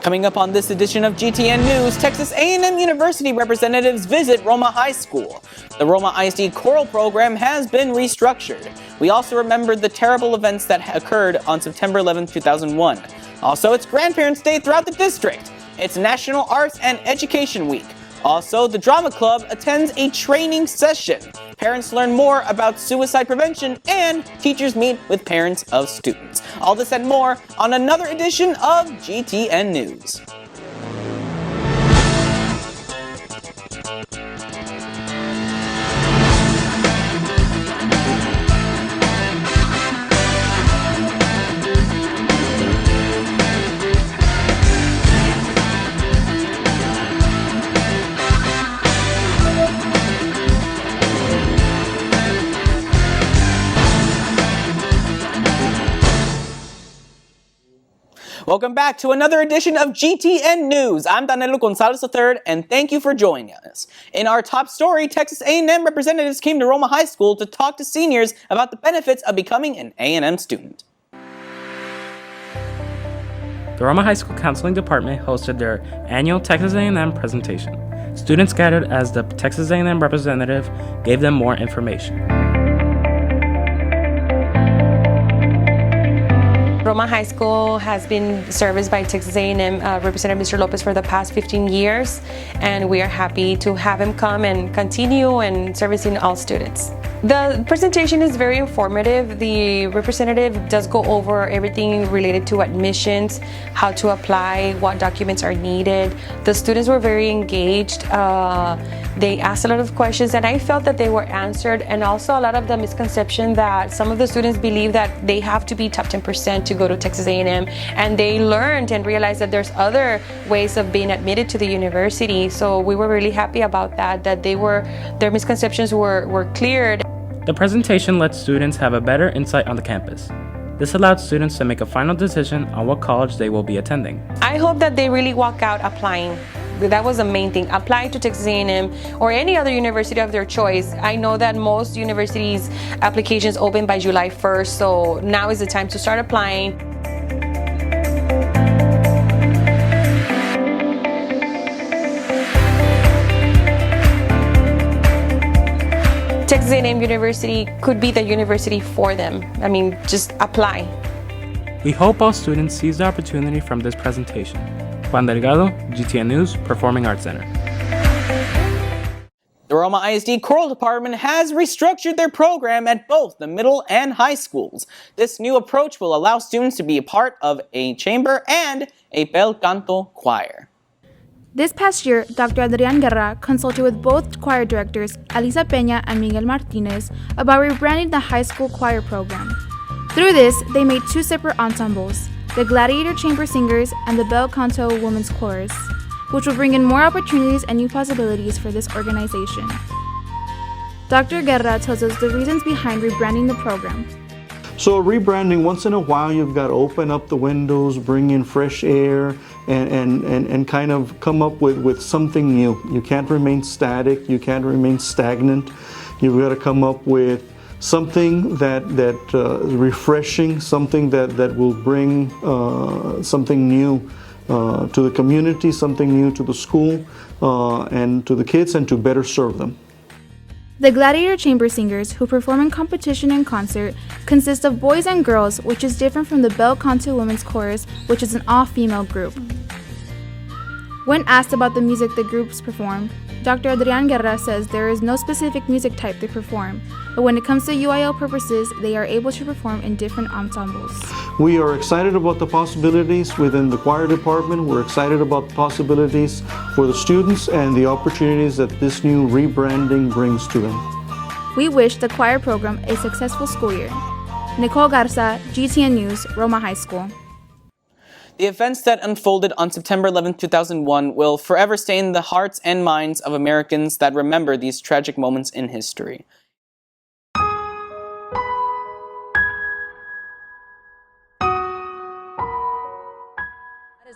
Coming up on this edition of GTN News, Texas A&M University representatives visit Roma High School. The Roma ISD choral program has been restructured. We also remembered the terrible events that occurred on September 11, 2001. Also, it's Grandparents' Day throughout the district. It's National Arts and Education Week. Also, the Drama Club attends a training session. Parents learn more about suicide prevention, and teachers meet with parents of students. All this and more on another edition of GTN News. Welcome back to another edition of GTN News. I'm Danilo Gonzalez III, and thank you for joining us. In our top story, Texas A&M representatives came to Roma High School to talk to seniors about the benefits of becoming an A&M student. The Roma High School Counseling Department hosted their annual Texas A&M presentation. Students gathered as the Texas A&M representative gave them more information. Roma High School has been serviced by Texas A&M Representative Mr. Lopez for the past 15 years, and we are happy to have him come and continue and servicing all students. The presentation is very informative. The representative does go over everything related to admissions, how to apply, what documents are needed. The students were very engaged. They asked a lot of questions, and I felt that they were answered, and also a lot of the misconception that some of the students believe that they have to be top 10% to go to Texas A&M, and they learned and realized that there's other ways of being admitted to the university. So we were really happy about that their misconceptions were cleared. The presentation let students have a better insight on the campus. This allowed students to make a final decision on what college they will be attending. I hope that they really walk out applying. That was the main thing. Apply to Texas A&M or any other university of their choice. I know that most universities' applications open by July 1st, so now is the time to start applying. Texas A&M University could be the university for them. I mean, just apply. We hope all students seize the opportunity from this presentation. Juan Delgado, GTN News, Performing Arts Center. The Roma ISD Choral Department has restructured their program at both the middle and high schools. This new approach will allow students to be a part of a chamber and a bel canto choir. This past year, Dr. Adrian Guerra consulted with both choir directors, Alisa Peña and Miguel Martinez, about rebranding the high school choir program. Through this, they made two separate ensembles, the Gladiator Chamber Singers and the Bel Canto Women's Chorus, which will bring in more opportunities and new possibilities for this organization. Dr. Guerra tells us the reasons behind rebranding the program. So rebranding, once in a while you've got to open up the windows, bring in fresh air, and kind of come up with something new. You can't remain static, you can't remain stagnant. You've got to come up with something that refreshing, something that will bring something new to the community, something new to the school and to the kids, and to better serve them. The Gladiator Chamber Singers, who perform in competition and concert, consist of boys and girls, which is different from the Bel Canto Women's Chorus, which is an all-female group. When asked about the music the groups perform, Dr. Adrian Guerra says there is no specific music type they perform, but when it comes to UIL purposes, they are able to perform in different ensembles. We are excited about the possibilities within the choir department. We're excited about the possibilities for the students and the opportunities that this new rebranding brings to them. We wish the choir program a successful school year. Nicole Garza, GTN News, Roma High School. The events that unfolded on September 11, 2001 will forever stay in the hearts and minds of Americans that remember these tragic moments in history.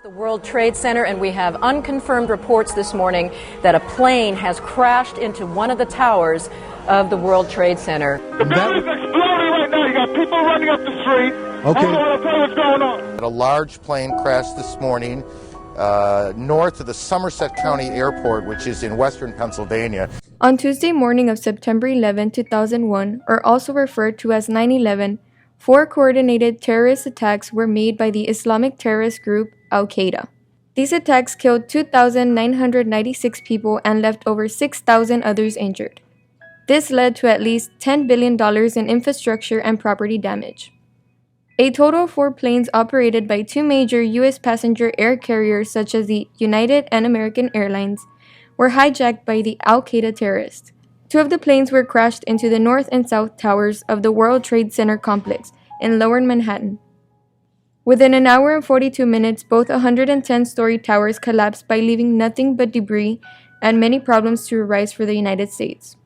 The World Trade Center, and we have unconfirmed reports this morning that a plane has crashed into one of the towers of the World Trade Center. The building's exploding right now. You got people running up the street. Okay. I don't know what's going on. A large plane crashed this morning north of the Somerset County Airport, which is in western Pennsylvania. On Tuesday morning of September 11, 2001, or also referred to as 9/11, 4 coordinated terrorist attacks were made by the Islamic terrorist group Al-Qaeda. These attacks killed 2,996 people and left over 6,000 others injured. This led to at least $10 billion in infrastructure and property damage. A total of 4 planes operated by 2 major U.S. passenger air carriers such as the United and American Airlines were hijacked by the Al-Qaeda terrorists. 2 of the planes were crashed into the north and south towers of the World Trade Center complex in Lower Manhattan. Within an hour and 42 minutes, both 110-story towers collapsed by leaving nothing but debris and many problems to arise for the United States.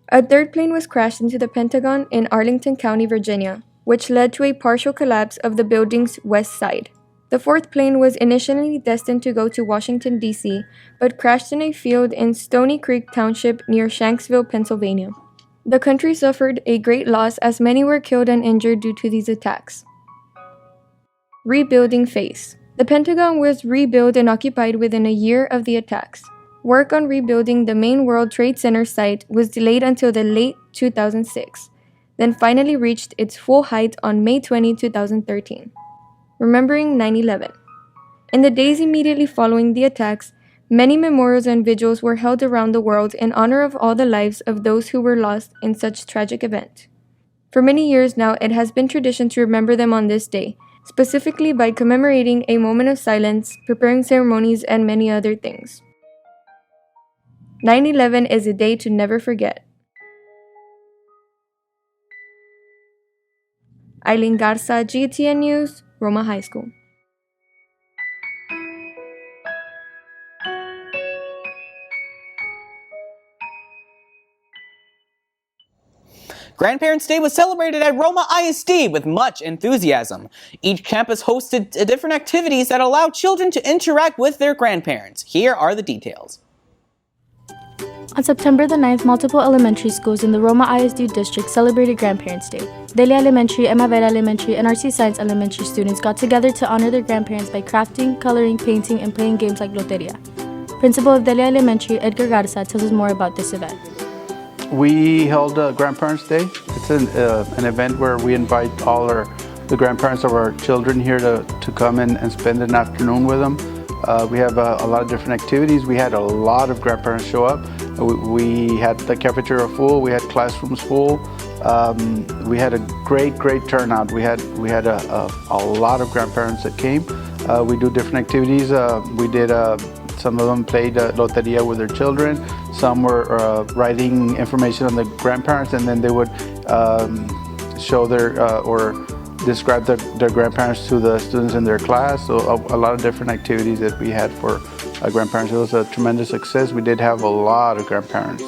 A 3rd plane was crashed into the Pentagon in Arlington County, Virginia, which led to a partial collapse of the building's west side. The 4th plane was initially destined to go to Washington, D.C., but crashed in a field in Stony Creek Township near Shanksville, Pennsylvania. The country suffered a great loss as many were killed and injured due to these attacks. Rebuilding phase. The Pentagon was rebuilt and occupied within a year of the attacks. Work on rebuilding the main World Trade Center site was delayed until the late 2006. Then finally reached its full height on May 20, 2013. Remembering 9/11. In the days immediately following the attacks, many memorials and vigils were held around the world in honor of all the lives of those who were lost in such tragic event. For many years now, it has been tradition to remember them on this day, specifically by commemorating a moment of silence, preparing ceremonies, and many other things. 9/11 is a day to never forget. Eileen Garza, GTN News, Roma High School. Grandparents' Day was celebrated at Roma ISD with much enthusiasm. Each campus hosted different activities that allow children to interact with their grandparents. Here are the details. On September the 9th, multiple elementary schools in the Roma ISD district celebrated Grandparents' Day. Delia Elementary, Emma Vera Elementary, and RC Science Elementary students got together to honor their grandparents by crafting, coloring, painting, and playing games like Loteria. Principal of Delia Elementary, Edgar Garza, tells us more about this event. We held Grandparents' Day. It's an event where we invite all the grandparents of our children here to come and spend an afternoon with them. We have a lot of different activities. We had a lot of grandparents show up. We had the cafeteria full. We had classrooms full. We had a great turnout. We had a lot of grandparents that came. We do different activities. We did some of them played Loteria with their children. Some were writing information on the grandparents, and then they would show their or describe their grandparents to the students in their class. So a lot of different activities that we had for grandparents. It was a tremendous success. We did have a lot of grandparents.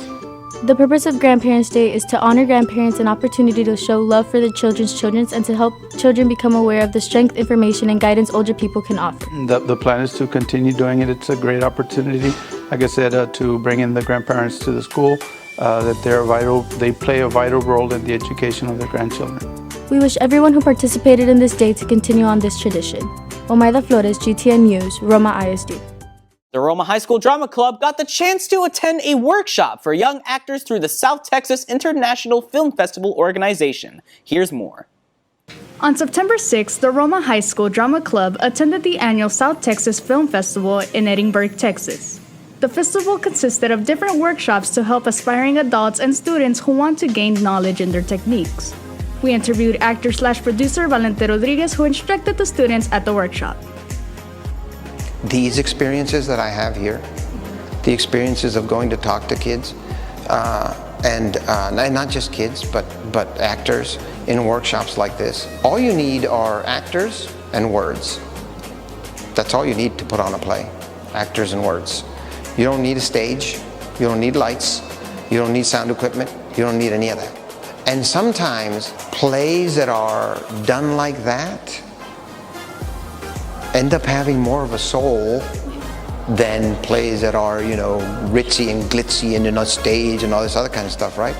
The purpose of Grandparents' Day is to honor grandparents, an opportunity to show love for the children's children, and to help children become aware of the strength, information, and guidance older people can offer. The plan is to continue doing it. It's a great opportunity, like I said, to bring in the grandparents to the school, that they play a vital role in the education of their grandchildren. We wish everyone who participated in this day to continue on this tradition. Omaida Flores, GTN News, Roma ISD. The Roma High School Drama Club got the chance to attend a workshop for young actors through the South Texas International Film Festival organization. Here's more. On September 6th, the Roma High School Drama Club attended the annual South Texas Film Festival in Edinburgh, Texas. The festival consisted of different workshops to help aspiring adults and students who want to gain knowledge in their techniques. We interviewed actor/producer Valente Rodriguez, who instructed the students at the workshop. These experiences that I have here, the experiences of going to talk to kids, and not just kids, but actors in workshops like this. All you need are actors and words. That's all you need to put on a play, actors and words. You don't need a stage, you don't need lights, you don't need sound equipment, you don't need any of that. And sometimes plays that are done like that end up having more of a soul than plays that are, ritzy and glitzy and on stage and all this other kind of stuff, right?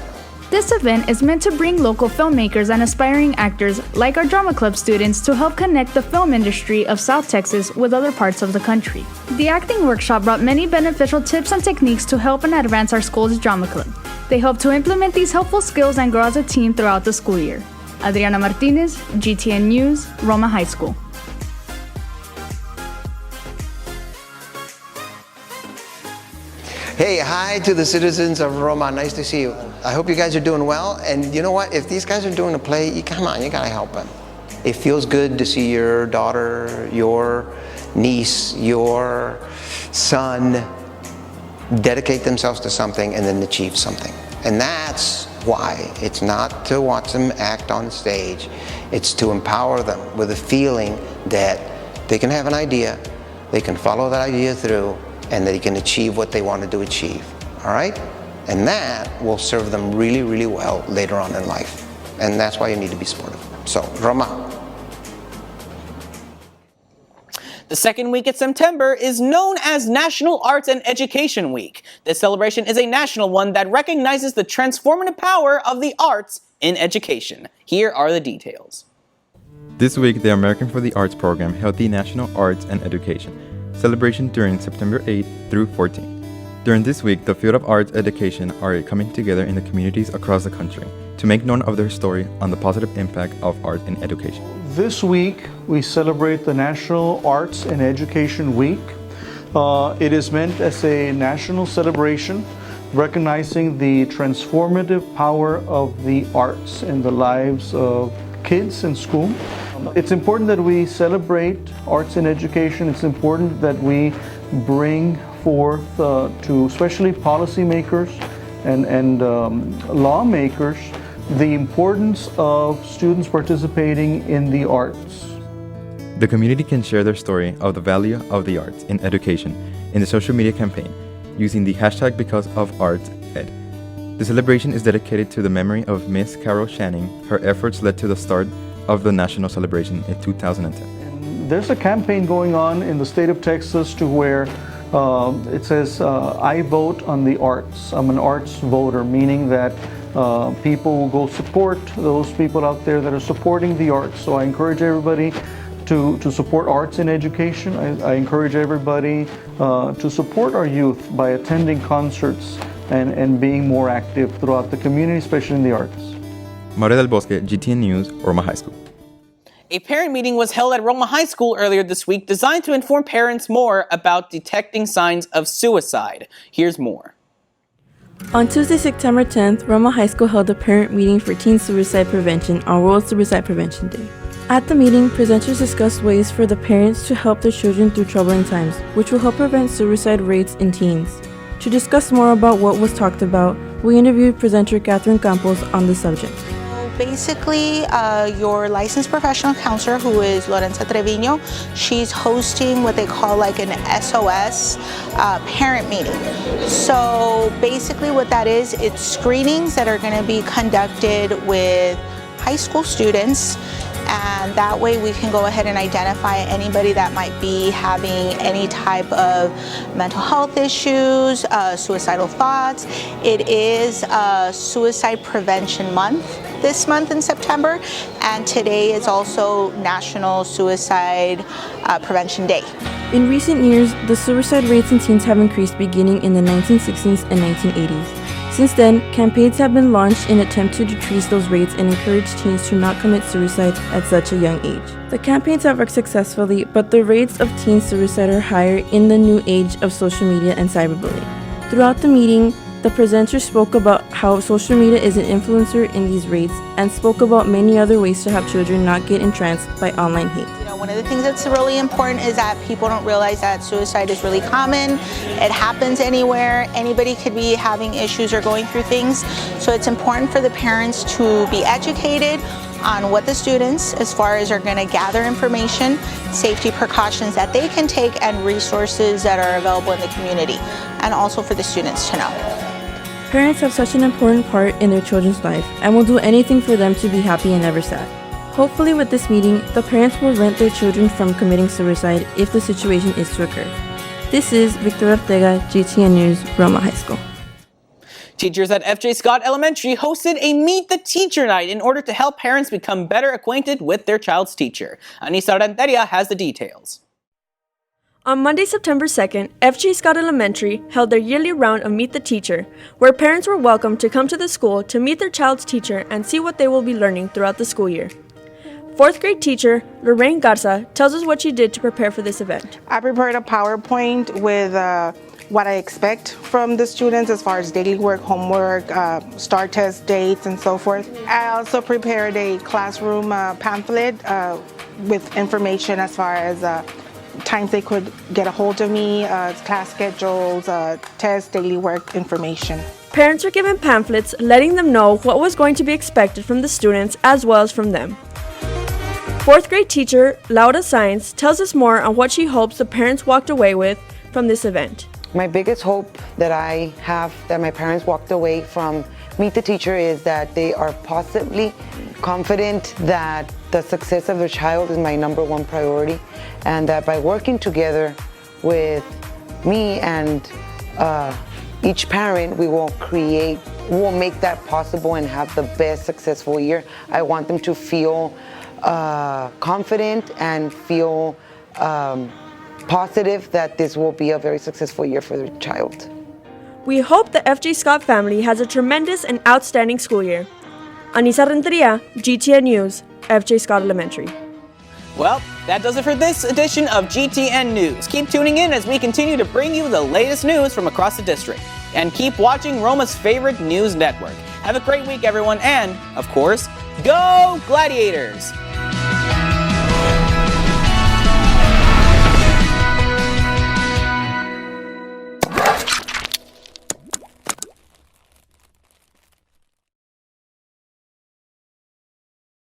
This event is meant to bring local filmmakers and aspiring actors like our drama club students to help connect the film industry of South Texas with other parts of the country. The acting workshop brought many beneficial tips and techniques to help and advance our school's drama club. They hope to implement these helpful skills and grow as a team throughout the school year. Adriana Martinez, GTN News, Roma High School. Hey, hi to the citizens of Roma. Nice to see you. I hope you guys are doing well. And you know what? If these guys are doing a play, come on, you gotta help them. It feels good to see your daughter, your niece, your son dedicate themselves to something and then achieve something. And that's why. It's not to watch them act on stage. It's to empower them with a feeling that they can have an idea, they can follow that idea through, and they can achieve what they wanted to achieve, all right? And that will serve them really, really well later on in life. And that's why you need to be supportive. So, Roma. The second week of September is known as National Arts and Education Week. This celebration is a national one that recognizes the transformative power of the arts in education. Here are the details. This week, the American for the Arts program held the National Arts and Education celebration during September 8th through 14th. During this week, the field of arts education are coming together in the communities across the country to make known of their story on the positive impact of art in education. This week, we celebrate the National Arts and Education Week. It is meant as a national celebration recognizing the transformative power of the arts in the lives of kids in school. It's important that we celebrate arts in education. It's important that we bring forth to especially policymakers and lawmakers the importance of students participating in the arts. The community can share their story of the value of the arts in education in the social media campaign using the hashtag #BecauseOfArtsEd. The celebration is dedicated to the memory of Miss Carol Channing. Her efforts led to the start of the national celebration in 2010. And there's a campaign going on in the state of Texas to where it says, I vote on the arts. I'm an arts voter, meaning that people will go support those people out there that are supporting the arts. So I encourage everybody to support arts in education. I encourage everybody to support our youth by attending concerts and being more active throughout the community, especially in the arts. Mario del Bosque, GTN News, Roma High School. A parent meeting was held at Roma High School earlier this week designed to inform parents more about detecting signs of suicide. Here's more. On Tuesday, September 10th, Roma High School held a parent meeting for teen suicide prevention on World Suicide Prevention Day. At the meeting, presenters discussed ways for the parents to help their children through troubling times, which will help prevent suicide rates in teens. To discuss more about what was talked about, we interviewed presenter Catherine Campos on the subject. Basically, your licensed professional counselor, who is Lorenza Trevino, she's hosting what they call like an SOS parent meeting. So basically what that is, it's screenings that are going to be conducted with high school students, and that way we can go ahead and identify anybody that might be having any type of mental health issues, suicidal thoughts. It is Suicide Prevention Month this month in September, and today is also National Suicide Prevention Day. In recent years, the suicide rates in teens have increased beginning in the 1960s and 1980s. Since then, campaigns have been launched in an attempt to decrease those rates and encourage teens to not commit suicide at such a young age. The campaigns have worked successfully, but the rates of teen suicide are higher in the new age of social media and cyberbullying. Throughout the meeting, the presenter spoke about how social media is an influencer in these rates and spoke about many other ways to help children not get entranced by online hate. One of the things that's really important is that people don't realize that suicide is really common. It happens anywhere. Anybody could be having issues or going through things. So it's important for the parents to be educated on what the students, as far as are going to gather information, safety precautions that they can take, and resources that are available in the community, and also for the students to know. Parents have such an important part in their children's life and will do anything for them to be happy and never sad. Hopefully with this meeting, the parents will prevent their children from committing suicide if the situation is to occur. This is Victoria Ortega, GTN News, Roma High School. Teachers at FJ Scott Elementary hosted a Meet the Teacher night in order to help parents become better acquainted with their child's teacher. Anissa Renteria has the details. On Monday, September 2nd, FJ Scott Elementary held their yearly round of Meet the Teacher, where parents were welcome to come to the school to meet their child's teacher and see what they will be learning throughout the school year. 4th grade teacher Lorraine Garza tells us what she did to prepare for this event. I prepared a PowerPoint with what I expect from the students as far as daily work, homework, STAR test dates, and so forth. I also prepared a classroom pamphlet with information as far as times they could get a hold of me, class schedules, tests, daily work information. Parents were given pamphlets letting them know what was going to be expected from the students as well as from them. 4th grade teacher Laura Sainz tells us more on what she hopes the parents walked away with from this event. My biggest hope that I have that my parents walked away from Meet the Teacher is that they are possibly confident that the success of their child is my number one priority, and that by working together with me and each parent, we will make that possible and have the best successful year. I want them to feel confident and feel positive that this will be a very successful year for their child. We hope the FJ Scott family has a tremendous and outstanding school year. Anissa Renteria, GTN News, FJ Scott Elementary. Well, that does it for this edition of GTN News. Keep tuning in as we continue to bring you the latest news from across the district. And keep watching Roma's favorite news network. Have a great week, everyone, and, of course, go Gladiators!